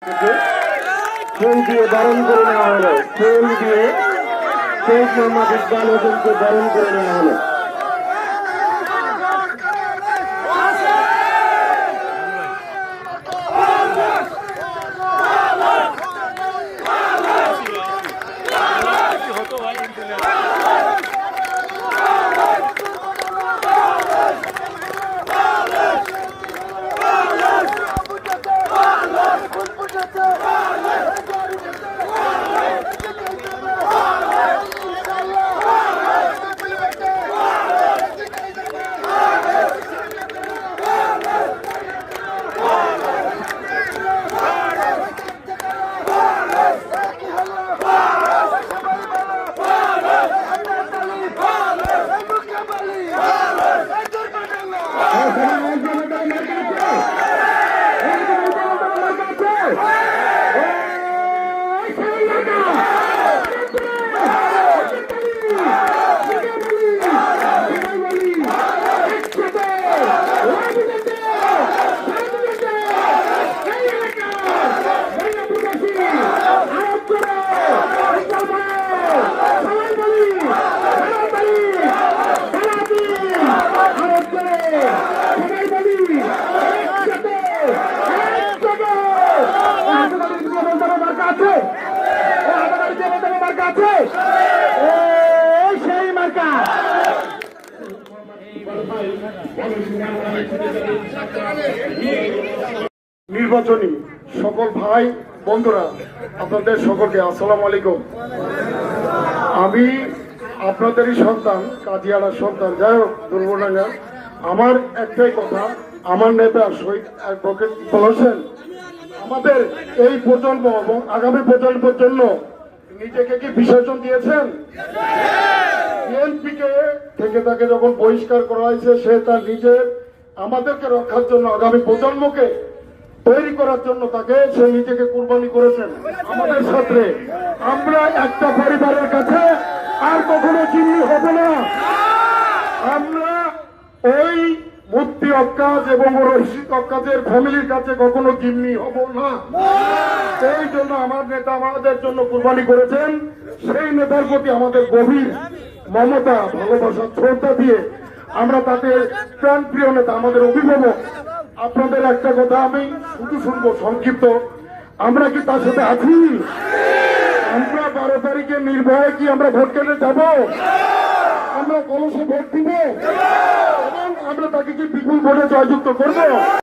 ফুল দিয়ে বরণ করে নেওয়া হলো। ফুল দিয়ে শেখ মোহাম্মদ ইকবাল হোসেনকে বরণ করে নেওয়া হলো। নির্বাচনী সকল ভাই বন্ধুরা, আপনাদের সকলকে আসসালামু আলাইকুম। আমি আপনাদেরই সন্তান, কাজিয়াড়ার সন্তান, যাই হোক দুর্বনাঙ্গা। আমার একটাই কথা, আমার নেতা শহীদ অ্যাডভোকেট ইকবাল হোসেন আমাদের এই প্রজন্ম এবং আগামী প্রজন্মের জন্য নিজেকে কি বিসর্জন দিয়েছেন? বিএনপিকে থেকে তাকে যখন বহিষ্কার করা হয়েছে, সে তার নিজের আমাদেরকে রক্ষার জন্য, আগামী প্রজন্মকে তৈরি করার জন্য তাকে সে নিজেকে কুরবানি করেছেন আমাদের সাথে। আমরা একটা পরিবারের কাছে আর কখনো জিম্মি হব না। আমরা ওই মুফতি অক্কাজ এবং রশিদ অক্কাজের ফ্যামিলির কাছে কখনো জিম্মি হব না। সেই জন্য আমার নেতা আমাদের জন্য কুরবানি করেছেন। সেই নেতার প্রতি আমাদের গভীর মমতা, ভালোবাসা, শ্রদ্ধা দিয়ে আমরা তাদের প্রাণপ্রিয় নেতা, আমাদের অভিভাবক। আপনাদের একটা কথা আমি শুধু শুনবো সংক্ষিপ্ত, আমরা কি তার সাথে আছি? আমরা 12 তারিখে নির্ভয়ে কি আমরা ভোট কেন্দ্রে যাব? আমরা কলসে ভোট দিব এবং আমরা তাকে কি বিপুল ভোটে জয়যুক্ত করবো?